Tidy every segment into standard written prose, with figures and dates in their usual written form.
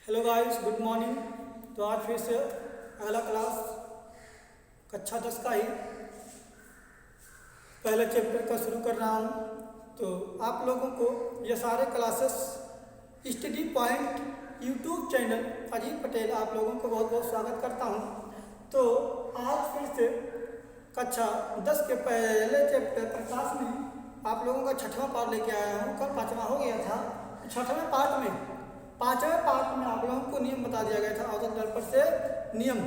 Hello guys, good morning. तो आज फिर से अगला क्लास कक्षा 10 का ही पहले चैप्टर का शुरू कर रहा हूँ। तो आप लोगों को ये सारे classes study point YouTube channel Ajit Patel आप लोगों को बहुत बहुत स्वागत करता हूँ। तो आज फिर से कक्षा 10 के पहले चैप्टर प्रकाश में आप लोगों का 6वां पार्ट लेके आया हूँ। कल 5वां हो गया था। 6वें पार्ट में 5वें पार्ट में आप लोगों को नियम बता दिया गया था। अवतल दर्पण से नियम,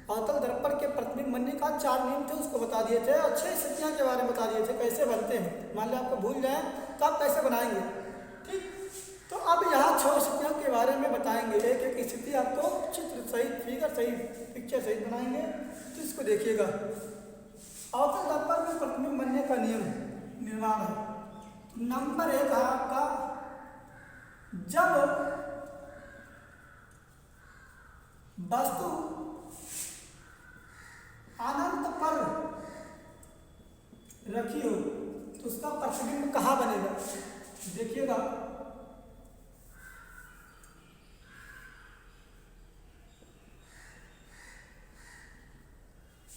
अवतल दर्पण के प्रतिबिंब बनने का 4 नियम थे, उसको बता दिए थे। और 6 स्थितियाँ के बारे में बता दिए थे कैसे बनते हैं। मान लिया आपको भूल जाए तो आप कैसे बनाएंगे, ठीक। तो अब यहाँ 6 स्थितियों के बारे में बताएंगे। एक एक स्थिति आपको चित्र सहित, फिगर सहित, पिक्चर सहित बनाएंगे। तो इसको देखिएगा। अवतल दर्पण में प्रतिबिंब बनने का नियम निर्माण है। नंबर 1 है आपका, जब वस्तु अनंत पर रखी हो तो उसका प्रतिबिंब कहाँ बनेगा। देखिएगा,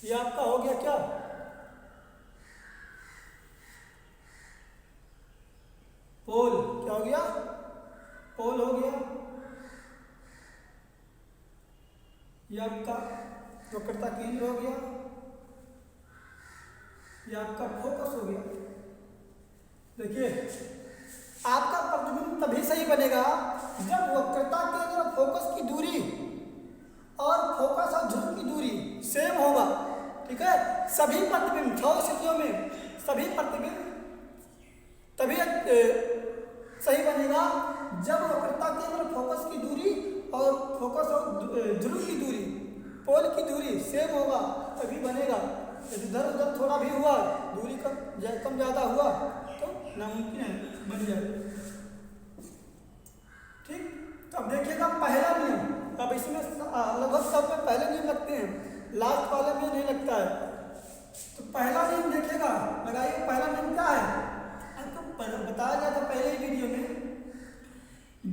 ये आपका हो गया क्या, पोल। क्या हो गया, पोल हो गया। ये आपका वक्रता केंद्र हो गया। ये आपका फोकस हो गया। देखिए, आपका प्रतिबिंब तभी सही बनेगा जब वक्रता केंद्र और फोकस की दूरी और फोकस और ध्रुव की दूरी सेम होगा, ठीक है। सभी प्रतिबिंब 6 स्थितियों में सभी प्रतिबिंब तभी सही बनेगा जब वक्रता केंद्र फोकस की दूरी और फोकस और ध्रुव की दूरी, पोल की दूरी सेम होगा, तभी बनेगा। इधर उधर थोड़ा भी हुआ, दूरी कम ज़्यादा हुआ तो नामुमकिन है बन जाए, ठीक। तो अब देखिएगा पहला नियम। अब इसमें लगभग सब में पहले नियम लगते हैं, लास्ट वाले में नहीं लगता है। तो पहला नियम देखिएगा, लगाइए पहला नियम क्या है। आपको बताया गया था पहले ही वीडियो में,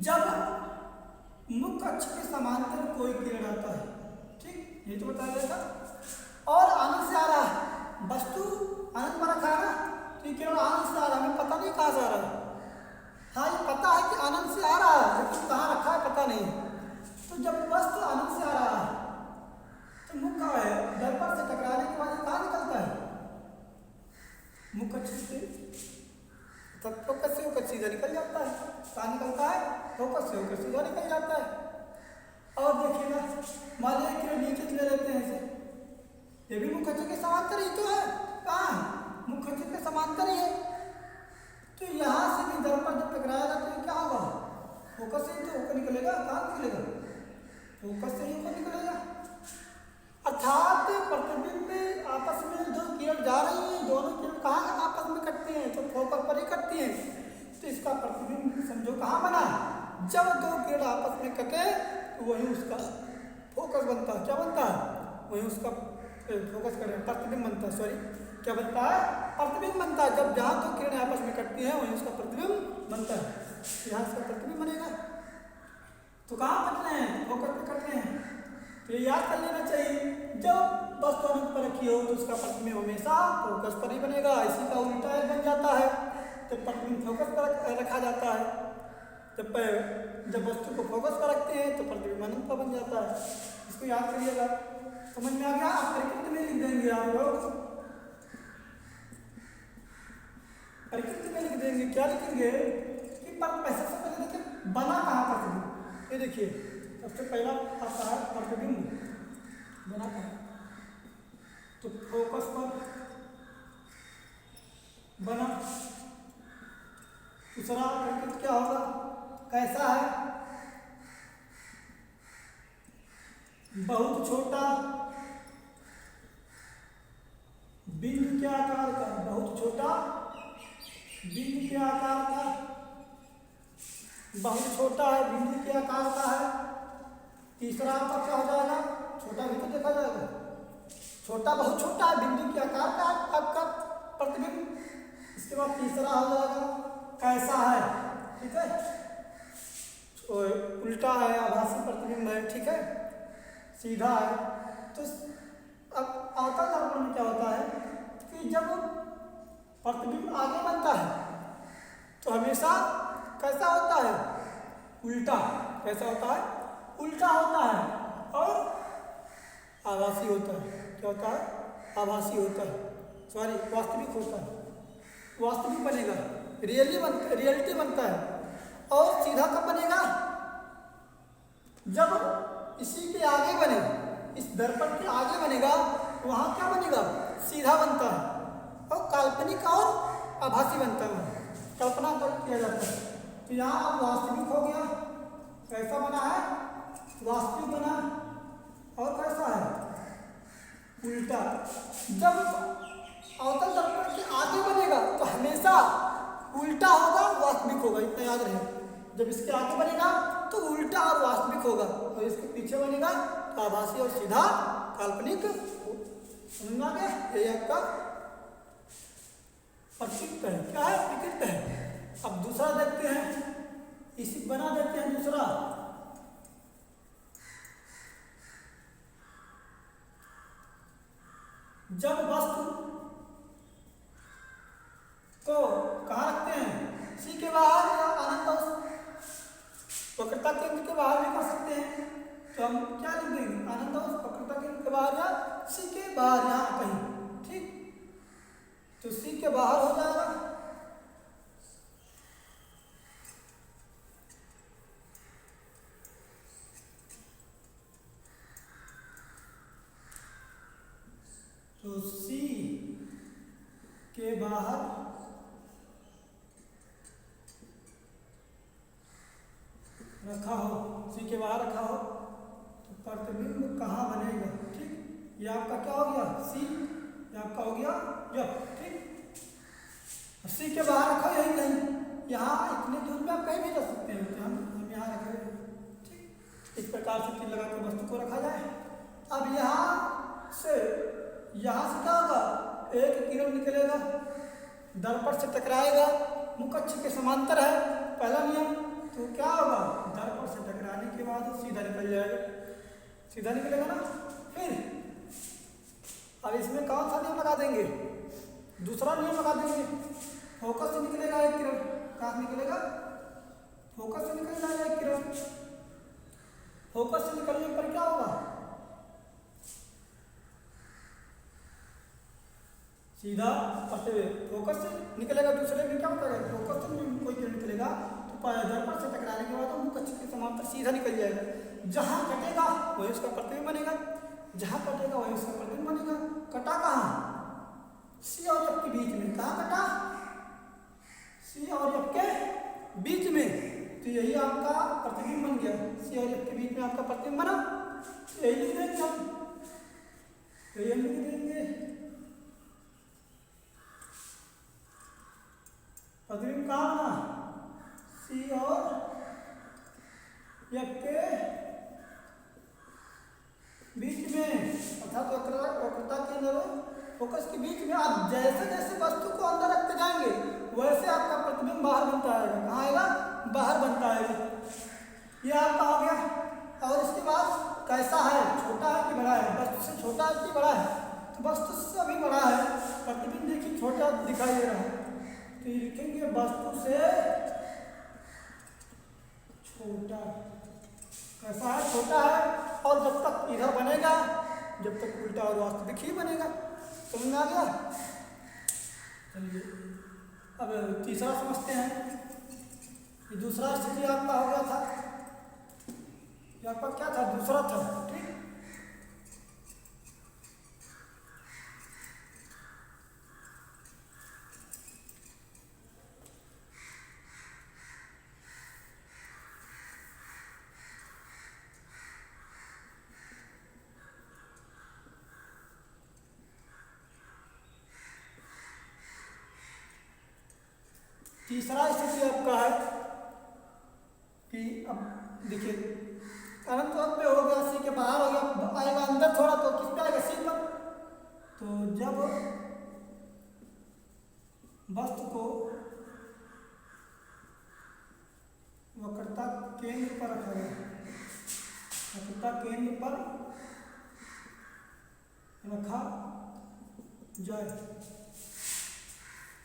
जब मुख्य अक्ष के समांतर कोई किरण आता है, ठीक, ये तो बताया गया था। और आनंद से आ रहा है, वस्तु आनंद पर रखा है ना, तो ये किरण आनंद से आ रहा है, हमें पता नहीं कहाँ से आ रहा है। हाँ, ये पता है कि आनंद से आ रहा है, लेकिन कहाँ रखा है पता नहीं। तो जब वस्तु आनंद से आ रहा है तो मुख्य दर्पण से टकराने के बाद कहाँ निकलता है, मुख्य अक्ष से। फोकस से होकर सीधा निकल जाता है। कहाँ निकलता है, फोकस से होकर सीधा निकल जाता है। और देखिएगा, मान लीजिए कि नीचे ले लेते हैं इसे, ये भी मुख्य अक्ष के समांतर ही तो है। कहाँ है, मुख्य अक्ष के समांतर ही है। तो यहाँ से भी दर्पण जब टकराएगा तो क्या होगा, फोकस से ही तो होकर निकलेगा। कहाँ निकलेगा, फोकस से ही होकर निकलेगा। अर्थात प्रतिबिंब में आपस में जो किरण जा रही है, दोनों किरण कहाँ आपस में कटती हैं, तो फोकस पर ही कटती हैं। तो इसका प्रतिबिंब समझो कहाँ बना, जब 2 किरण आपस में कटे तो वही उसका फोकस बनता है। क्या बनता है, वही उसका फोकस करें प्रतिबिंब बनता है। सॉरी, क्या बनता है, प्रतिबिंब बनता है। जब जहाँ 2 किरण आपस में कटती हैं वही उसका प्रतिबिंब बनता है। यहाँ इसका प्रतिबिंब बनेगा। तो कहाँ कट रहे हैं, फोकस पे कट रहे हैं। तो ये याद कर लेना चाहिए, जब वस्तु अनंत पर रखी हो तो उसका प्रतिबिंब हमेशा फोकस पर ही बनेगा। इसी का उल्टा बन जाता है, तो प्रतिबिंब फोकस पर रखा जाता है। जब वस्तु को फोकस पर रखते हैं तो प्रतिबिंब अनंत पर बन जाता है। इसको याद करिएगा। समझ में आ गया। आप परिकृत में लिख देंगे, आप लोग परिकृत में लिख देंगे। क्या लिखेंगे कि पैसे से पहले देखिए बना कहाँ प्रतिबिंब। ये देखिए, सबसे पहला आता है प्रतिबिंब बना था, तो फोकस पर बना। दूसरा प्रकृति क्या होगा, कैसा है, बहुत छोटा बिंदु के आकार का, बहुत छोटा बिंदु के आकार का, बहुत छोटा है बिंदु के आकार का है। तीसरा आपका क्या हो जाएगा, छोटा भी तो देखा जाएगा, छोटा बहुत छोटा है बिंदु के आकार का आपका प्रतिबिंब। इसके बाद तीसरा हो जाएगा कैसा है, ठीक है। उल्टा है, आभासी प्रतिबिंब है, ठीक है, सीधा है। तो अब अवतल दर्पण में क्या होता है कि जब प्रतिबिंब आगे बनता है तो हमेशा कैसा होता है, उल्टा। कैसा होता है, उल्टा होता है और आभासी होता है। क्या होता है, आभासी होता है, सॉरी वास्तविक होता है, वास्तविक बनेगा, रियलिटी बनता है। और सीधा कब बनेगा, जब इसी के आगे बने, इस दर्पण के आगे बनेगा, वहां क्या बनेगा, सीधा बनता है और काल्पनिक और आभासी बनता है, कल्पना कर किया जाता है। तो यहाँ अब वास्तविक हो गया, कैसा बना है, वास्तविक बना, और कैसा है, उल्टा। जब अवतल दर्पण के आगे बनेगा तो हमेशा उल्टा होगा, वास्तविक होगा, इतना याद रहे। जब इसके आगे बनेगा तो उल्टा और वास्तविक होगा, और इसके पीछे बनेगा तो आभासी और सीधा काल्पनिक। समझ में आ गया, ये आपका प्रकृत है। क्या है, प्रकृत है। अब दूसरा देखते हैं, इसी बना देते हैं दूसरा। जब वस्तु को कहाँ रखते हैं, सी के बाहर या अनंत वक्रता केंद्र के बाहर भी कर सकते हैं। तो हम क्या लिख देंगे, अनंत वक्रता केंद्र के बाहर या सी के बाहर, यहाँ कहीं, ठीक। तो सी के बाहर हो जाएगा, तो सी के बाहर रखा हो, सी के बाहर रखा हो तो प्रतिबिंब कहाँ बनेगा, ठीक। ये आपका क्या हो गया, सी, ये आपका हो गया यह, ठीक। सी के बाहर रखो, यही नहीं, यहाँ इतने दूर में आप कहीं भी रख सकते हैं। हम यहाँ रखे, ठीक। इस प्रकार से तीर लगा कर वस्तु को रखा जाए। अब यहाँ से क्या होगा, एक किरण निकलेगा, दर्पण से टकराएगा, मुख अक्ष के समांतर है, पहला नियम। तो क्या होगा, दर्पण से टकराने के बाद सीधा निकल जाएगा, सीधा निकलेगा ना। फिर अब इसमें कौन सा नियम लगा देंगे, दूसरा नियम लगा देंगे। फोकस से निकलेगा एक किरण, कहाँ निकलेगा, फोकस से निकल जाएगा एक किरण। फोकस से निकलने पर क्या होगा, सीधा फोकस से निकलेगा, दूसरे में क्या होता है, फोकस से कोई किरण निकलेगा तो दर्पण से टकराने के बाद मुख अक्ष के समांतर सीधा निकल जाएगा। जहां कटेगा वही उसका प्रतिबिंब बनेगा, जहां कटेगा वही उसका प्रतिबिंब बनेगा। कटा कहाँ, सी और एफ के बीच में, कहाँ कटा, सी और एफ के बीच में, तो यही आपका प्रतिबिंब बन गया। सी और एफ के बीच में आपका प्रतिबिंब बना, यही लिख देंगे हम, यही लिख देंगे प्रतिबिंब कहाँ बना, सी और एफ के बीच में, अर्थात वक्रता के अंदर फोकस के बीच में। आप जैसे जैसे वस्तु को अंदर रखते जाएंगे वैसे आपका प्रतिबिंब बाहर बनता आएगा, कहाँ आएगा, बाहर बनता आएगा। ये आपका हो गया। और इसके बाद कैसा है, छोटा है कि बड़ा है, वस्तु से छोटा है कि बड़ा है, तो वस्तु से अभी बड़ा है, प्रतिबिंब देखिए छोटा दिखाई दे रहा है, तो ये लिखेंगे वस्तु से छोटा। कैसा है, छोटा है। और जब तक इधर बनेगा, जब तक उल्टा और वास्तविक ही बनेगा। समझ में आ गया। चलिए अब तीसरा समझते हैं। ये दूसरा स्थिति आपका हो गया था, ये आपका क्या था, दूसरा था, ठीक। तीसरा स्थिति आपका है कि अब देखिए अनंत पे हो गया, सी के बाहर हो गया, आएगा अंदर थोड़ा, तो किस पे आएगा, सी पर। तो जब वस्तु को वक्रता केंद्र पर रखा गया, वक्रता केंद्र पर रखा जाए।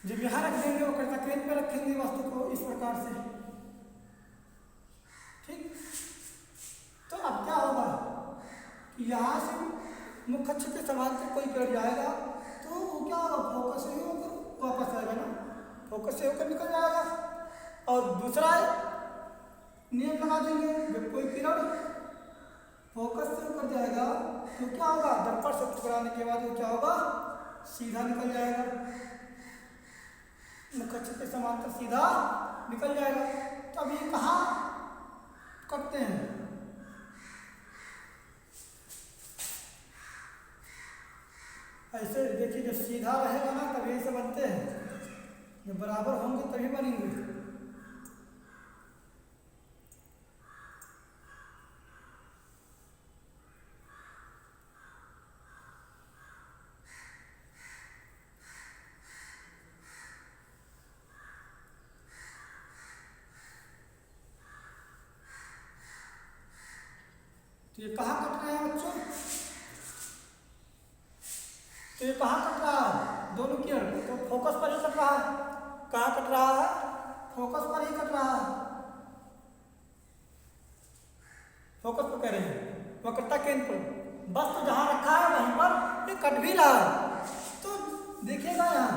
जब यहाँ रख देंगे वक्रता केंद्र पर रखेंगे वस्तु को इस प्रकार से, ठीक। तो अब क्या होगा कि यहाँ से मुख्य अक्ष के समांतर कोई किरण जाएगा तो वो क्या होगा, फोकस से ही होकर वापस आएगा ना, फोकस से होकर निकल जाएगा। और दूसरा नियम लगा देंगे, जब कोई किरण फोकस से होकर जाएगा तो क्या होगा, दर्पण से टकराने के बाद वो क्या होगा, सीधा निकल जाएगा, मुख्य अक्ष के समांतर सीधा निकल जाएगा। तो अब ये कहाँ करते हैं, ऐसे देखिए, जब सीधा रहेगा ना तभी ऐसे बनते हैं, जब बराबर होंगे तभी बनेंगे। तो ये कहाँ कट रहे हैं बच्चों, तो ये कहाँ कट रहा है, दोनों किरण तो फोकस पर ही कट रहा है। कहाँ कट रहा है, फोकस पर ही कट रहा है, फोकस पर कह रहे हैं, वक्रता केंद्र पर। बस तो जहाँ रखा है वहीं पर ये कट भी रहा है। तो देखिएगा यहाँ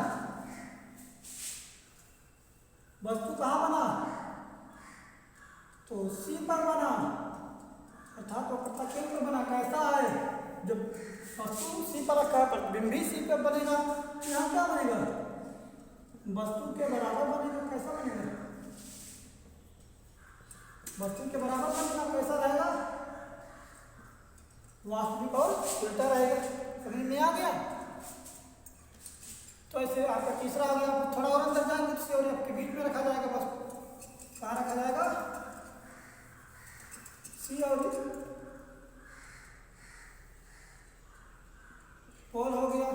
वस्तु कहाँ बना, तो सी पर बना, अर्थात वक्रता केंद्र बना। कैसा है, जब वस्तु सी पर रखा है, प्रतिबिंब भी सी पर बनेगा, यहाँ क्या बनेगा, वस्तु के बराबर बनेगा। कैसा बनेगा, वस्तु के बराबर बनेगा, कैसा रहेगा, वास्तविक और उल्टा रहेगा। समझ में आ गया। तो ऐसे आपका तीसरा आ गया, थोड़ा और अंदर जाएंगे तो और आपके बीच में रखा जाएगा, बस कहाँ रखा जाएगा, सी और पोल हो गया,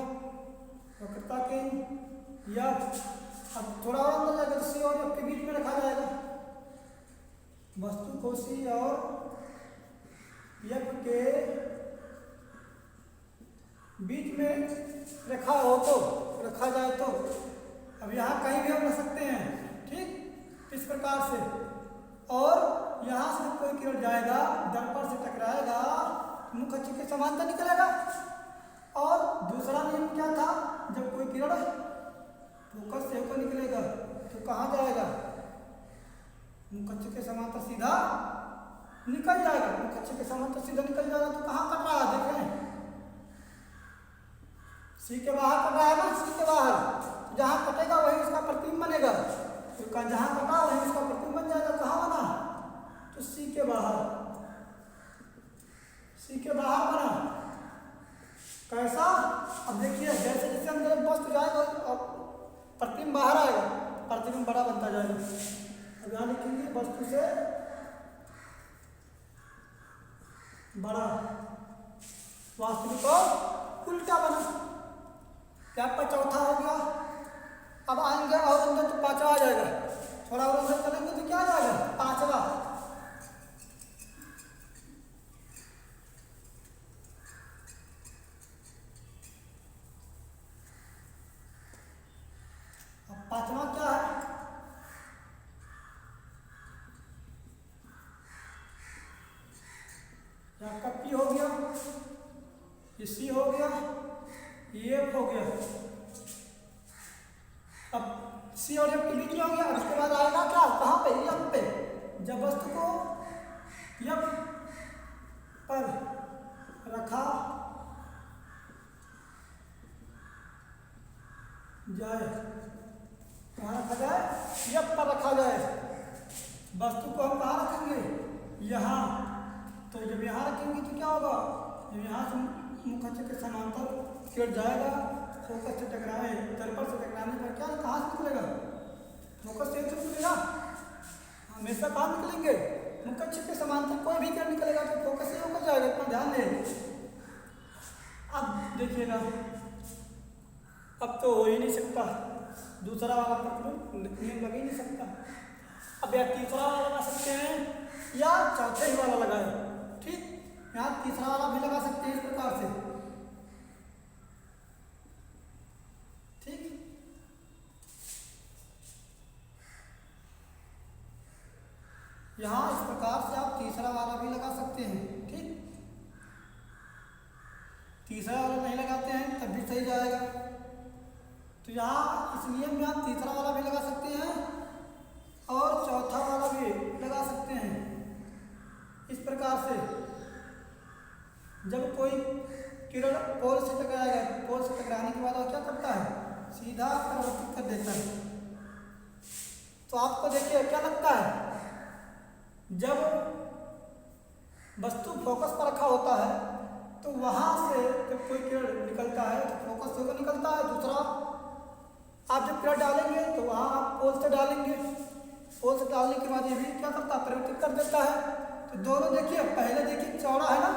वक्रता केंद्र या अब थोड़ा और अंदर जाएगा तो सी और एफ के बीच में रखा जाएगा, वस्तु को सी और एफ के बीच में रखा हो तो रखा जाए तो अब यहाँ कहीं भी हम रख सकते हैं, ठीक, इस प्रकार से। और यहाँ से कोई किरण जाएगा, दर्पण से टकराएगा, मुख्य अक्ष के समांतर निकलेगा। और दूसरा नियम क्या था, जब कोई किरण फोकस से होकर निकलेगा तो कहाँ जाएगा, मुख्य अक्ष के समांतर सीधा निकल जाएगा, मुख्य अक्ष के समांतर सीधा निकल जाएगा। तो कहाँ कट रहा है, देख रहे हैं, सी के बाहर कट रहा है ना, सी के बाहर, जहाँ कटेगा वही उसका प्रतिबिंब बनेगा, तो जहाँ कटा वही उसका प्रतिबिंब बन जाएगा। कहाँ बना, तो सी के बाहर, सी के बाहर बना। कैसा, अब देखिए जैसे जैसे अंदर वस्तु जाएगा अब प्रतिबिंब बाहर आएगा, प्रतिबिंब बड़ा बनता जाएगा। अब यहाँ लिखेंगे वस्तु से बड़ा, वास्तविक और उल्टा बना। क्या आपका चौथा हो गया। अब आएंगे और अंदर तो पांचवा आ जाएगा, थोड़ा और अंदर चलेंगे तो क्या आ जाएगा, पांचवा। अब पांचवा क्या है, आपका पी हो गया, ये सी हो गया, ये एफ हो गया। अब सी और एफ के बीच में हो गया। उसके बाद आएगा क्या, कहाँ पे, एफ पे। जब वस्तु को एफ पर रखा जाए, कहाँ रखा जाए, एफ पर रखा जाए, वस्तु को हम कहाँ रखेंगे, यहाँ। तो जब यहाँ रखेंगे तो क्या होगा, जब यहाँ से मुख्य अक्ष के समांतर किरण जाएगा, फोकस से टकराए, दर्पण से टकराने पर क्या, कहाँ से निकलेगा, फोकस से निकलेगा, हमेशा कहाँ निकलेंगे, मुख्य अक्ष के समांतर कोई भी किरण निकलेगा तो फोकस से होकर जाएगा, इतना ध्यान दें। अब देखिएगा, अब तो हो ही नहीं सकता, दूसरा वाला प्रतिबिंब नियम लग ही नहीं सकता। अब या तीसरा वाला लगा सकते हैं या चौथे ही वाला लगाए। ठीक, यहाँ तीसरा वाला भी लगा सकते हैं इस प्रकार से। ठीक, यहाँ इस प्रकार से आप तीसरा वाला भी लगा सकते हैं। ठीक, तीसरा वाला नहीं लगाते हैं तब भी सही जाएगा। तो यहाँ इस नियम में आप तीसरा वाला भी लगा सकते हैं और चौथा वाला भी लगा सकते हैं। इस प्रकार से जब कोई किरण पोल से टकराएगा, पोल से टकराने के बाद वो क्या करता है, सीधा परिवर्तित कर देता है। तो आपको देखिए क्या लगता है, जब वस्तु फोकस पर रखा होता है तो वहां से जब कोई किरण निकलता है तो फोकस से होकर निकलता है। दूसरा, आप जब किरण डालेंगे तो वहां आप पोल से डालेंगे, पोल से डालने के बाद ये भी क्या करता है, परिवर्तित कर देता है। तो दोनों देखिए, पहले देखिए चौड़ा है ना,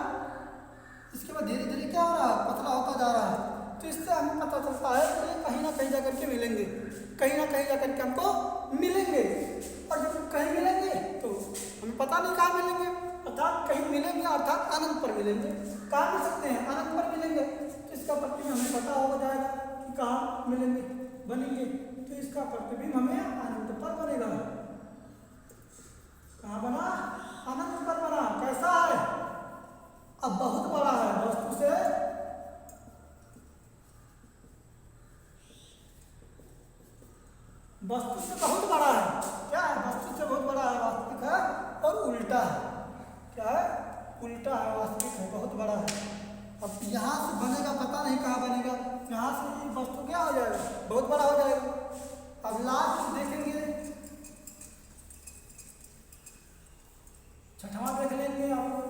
इसके बाद धीरे धीरे क्या हो रहा है, पतला होता जा रहा है। तो इससे हमें पता चलता है कि कहीं ना कहीं जाकर के मिलेंगे, कहीं ना कहीं जाकर के हमको मिलेंगे। और जब कहीं मिलेंगे तो हमें पता नहीं कहाँ मिलेंगे, अर्थात कहीं मिलेंगे अर्थात अनंत पर मिलेंगे। कहाँ मिल सकते हैं, अनंत पर मिलेंगे। तो इसका प्रतिबिंब हमें पता हो जाएगा कि कहाँ मिलेंगे, बनेंगे। तो इसका प्रतिबिंब हमें अनंत पर बनेगा। कहाँ बना, अनंत पर बना। कैसा है, अब बहुत बड़ा है, वस्तु से बहुत बड़ा है। क्या है, वस्तु से बहुत बड़ा है, वास्तविक है और उल्टा है। क्या है, उल्टा है, वास्तविक है, बहुत बड़ा है। अब यहाँ से बनेगा, पता नहीं कहाँ बनेगा, यहाँ से ये वस्तु क्या हो जाएगा, बहुत बड़ा हो जाएगा। अब लास्ट देखेंगे, छठवां देख लेंगे आप लोग।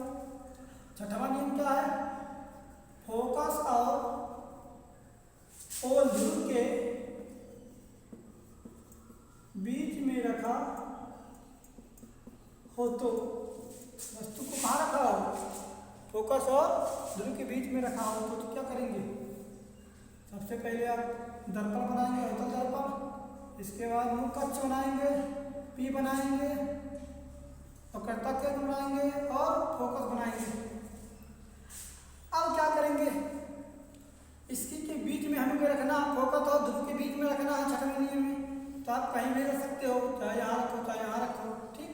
छठवां नियम क्या है, फोकस और पोल ध्रुव के बीच में रखा हो तो, वस्तु को कहाँ रखा हो, फोकस और ध्रुव के बीच में रखा हो तो क्या करेंगे, सबसे पहले आप दर्पण बनाएंगे, अवतल दर्पण। इसके बाद मुख कक्ष बनाएंगे, पी बनाएंगे, वक्रता केंद्र बनाएंगे और फोकस बनाएंगे। अब क्या करेंगे, इसकी के बीच में हमें रखना, फोकस और ध्रुव के बीच में रखना है छठवें नियम में। तो आप कहीं भी रख सकते हो, चाहे यहाँ रखो चाहे यहाँ रखो। ठीक,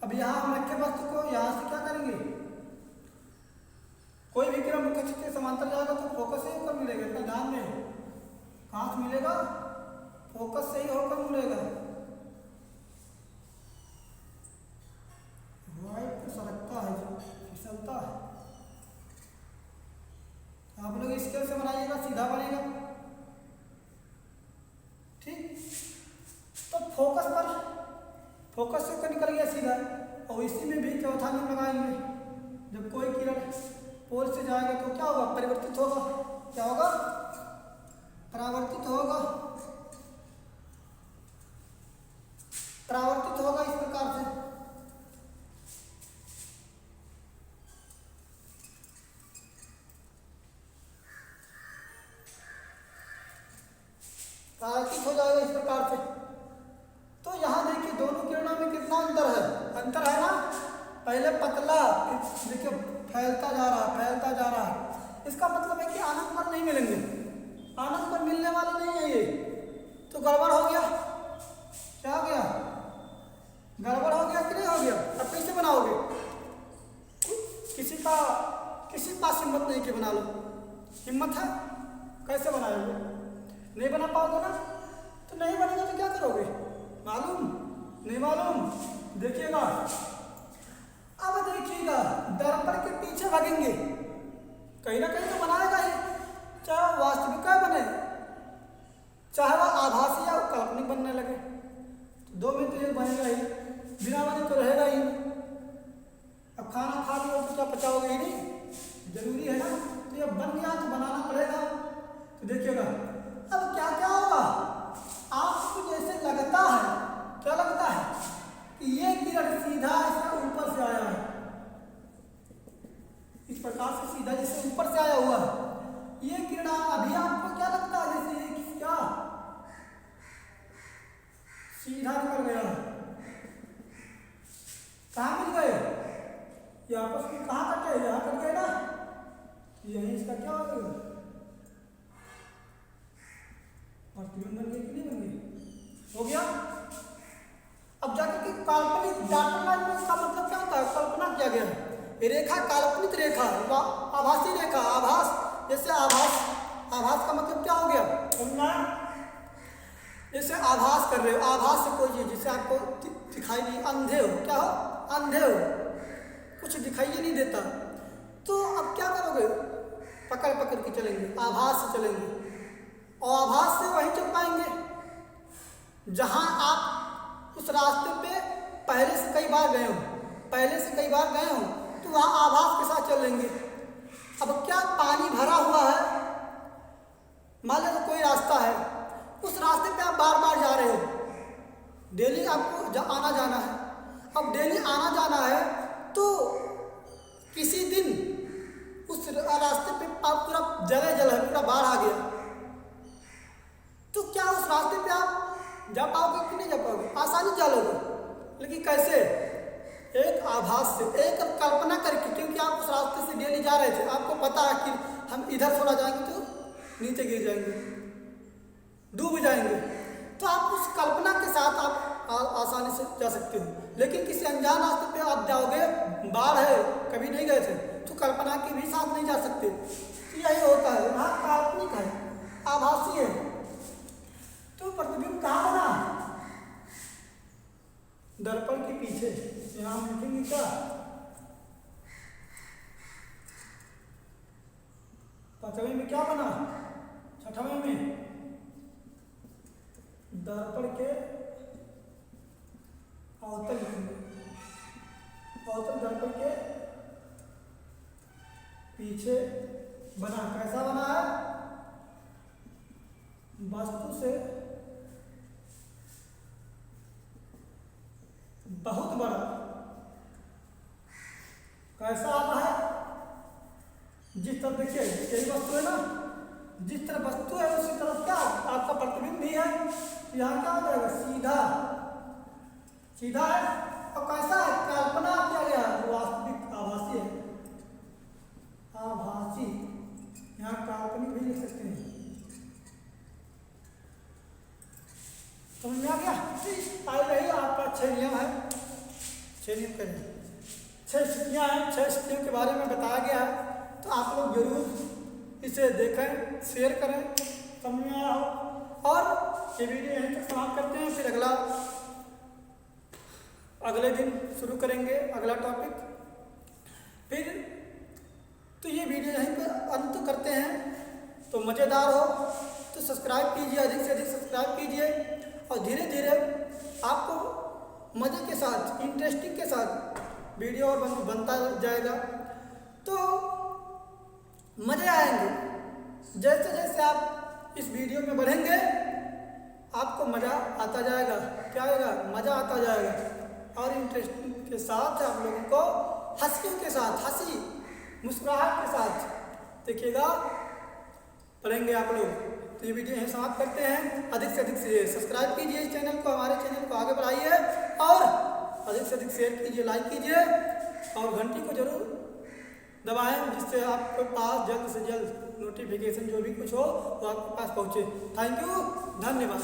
अब यहाँ हम रखे वस्तु को, यहाँ से क्या करेंगे, कोई भी किरण मुख्य अक्ष के समांतर जाएगा तो फोकस से ही होकर मिलेगा। इतना ध्यान में, कहाँ से मिलेगा, फोकस से ही होकर मिलेगा। वाइट तो सरकता है, जो फिसलता है। आप लोग स्केल से बनाइएगा, सीधा बनेगा। ठीक, तो फोकस पर, फोकस से होकर निकल गया सीधा। और इसी में भी चौथा नियम लगाएंगे, जब कोई किरण पोल से जाएगा तो क्या होगा, परिवर्तित होगा। क्या होगा, परावर्तित होगा, परावर्तित होगा इस प्रकार से। परावर्तित हो जाएगा इस प्रकार से। तो यहाँ देखिए दोनों किरणों में कितना अंतर है, अंतर है ना। पहले पतला, देखिए फैलता जा रहा है, फैलता जा रहा है। इसका मतलब है कि आनंद पर नहीं मिलेंगे, आनंद पर मिलने वाला नहीं है ये। तो गड़बड़ हो गया, क्या हो गया, गड़बड़ हो गया कि नहीं हो गया। अब कैसे बनाओगे, किसी पास हिम्मत नहीं कि बना लो, हिम्मत है, कैसे बनाओगे, नहीं बना पाओगे ना। तो नहीं बनेगा तो क्या करोगे, मालूम नहीं मालूम, देखिएगा। अब देखिएगा, दर्पण के पीछे भागेंगे, कहीं ना कहीं तो बनाएगा ही, चाहे वो वास्तविक बने चाहे वह आभासी या काल्पनिक बनने लगे। तो दो में तो ये बनेगा ही, बिना बने तो रहेगा ही। अब खाना खा लिया तो क्या पचाओगे ही नहीं, जरूरी है ना। तो ये बन गया तो बनाना पड़ेगा। तो देखिएगा अब क्या क्या होगा, आपको जैसे लगता है, क्या लगता है कि ये किरण सीधा इसका ऊपर से आया है, इस प्रकार से सीधा जैसे ऊपर से आया हुआ है ये किरण। अभी आपको क्या लगता है, जैसे क्या सीधा निकल गया है, ये आपस में कहाँ कटे, यहाँ कट गए ना, यहीं इसका क्या हो गया, प्रतिबिंब बन गई कि नहीं बन गई, हो गया। अब जाकर के काल्पनिक डॉटेड लाइन में इसका मतलब क्या होता है, कल्पना किया गया है। रेखा काल्पनिक रेखा, आभासी रेखा, आभास, जैसे आभास, आभास का मतलब क्या हो गया, समझना, जैसे आभास कर रहे हो, आभास से कोई चीज जिसे आपको दिखाई नहीं, अंधे हो, क्या हो, अंधे हो, कुछ दिखाई नहीं देता, तो अब क्या करोगे, पकड़ पकड़ के चलेंगे, आभास से चलेंगे, और आभास से वहीं चल पाएंगे जहां आप उस रास्ते पे पहले से कई बार गए हो, पहले से कई बार गए हो, तो वहां आभास के साथ चल लेंगे। अब क्या पानी भरा हुआ है, मान लो कोई रास्ता है, उस रास्ते पे आप बार बार जा रहे हो, डेली आपको आना जाना है, अब डेली आना जाना है, तो किसी दिन उस रास्ते पे आप पूरा जगह जल है, पूरा बाढ़ आ गया, तो क्या उस रास्ते पे आप जा पाओगे कि नहीं जा पाओगे, आसानी जा लोगे, लेकिन कैसे, एक आभास से, एक कल्पना करके, क्योंकि आप उस रास्ते से डेली जा रहे थे, आपको पता है कि हम इधर थोड़ा जाएंगे तो नीचे गिर जाएंगे, डूब जाएंगे, तो आप उस कल्पना के साथ आप आसानी से जा सकते हो। लेकिन किसी अनजान रास्ते पे आप जाओगे, बाढ़ है, कभी नहीं गए थे, तो कल्पना के भी साथ नहीं जा सकते, तो यही होता है, यहाँ काल्पनिक है, आभासी है। तो प्रतिबिंब कहाँ बना, दर्पण के पीछे, यहाँ हम लिखेंगे क्या, पांचवें में क्या बना, छठवें में दर्पण के अवतल लिखेंगे, अवतल दर्पण के पीछे बना, कैसा बना है, वस्तु से बहुत बड़ा, कैसा आता है, जिस तरफ देखिए यही वस्तु है ना, जिस तरफ वस्तु है उसी तरफ क्या आपका प्रतिबिंब भी है, तो यहाँ क्या हो जाएगा, सीधा, सीधा है, और कैसा है, कल्पना किया गया, वास्तविक आभासी है, आभासी, यहाँ काल्पनिक भी लिख सकते हैं, समझ में आ गया। आई रही आपका 6 नियम है, 6 नियम करें, 6 स्थितियाँ हैं, 6 स्थितियों के बारे में बताया गया है, तो आप लोग जरूर इसे देखें, शेयर करें, समझ में आया हो। और ये वीडियो यहीं तक समाप्त करते हैं, फिर अगले दिन शुरू करेंगे अगला टॉपिक, फिर तो ये वीडियो यहीं पर अंत करते हैं। तो मज़ेदार हो तो सब्सक्राइब कीजिए, अधिक से अधिक सब्सक्राइब कीजिए, और धीरे धीरे आपको मज़े के साथ, इंटरेस्टिंग के साथ वीडियो और बनता जाएगा, तो मज़े आएंगे। जैसे जैसे आप इस वीडियो में बढ़ेंगे आपको मज़ा आता जाएगा, क्या आएगा, मज़ा आता जाएगा, और इंटरेस्टिंग के साथ आप लोगों को हंसियों के साथ, हंसी मुस्कुराहट के साथ देखिएगा, पढ़ेंगे आप लोग। तो ये वीडियो यहीं समाप्त करते हैं। अधिक से अधिक से सब्सक्राइब कीजिए इस चैनल को, हमारे चैनल को आगे बढ़ाइए, और अधिक से अधिक शेयर कीजिए, लाइक कीजिए, और घंटी को जरूर दबाएं, जिससे आपके पास जल्द से जल्द नोटिफिकेशन जो भी कुछ हो वो आपके पास पहुँचे। थैंक यू, धन्यवाद।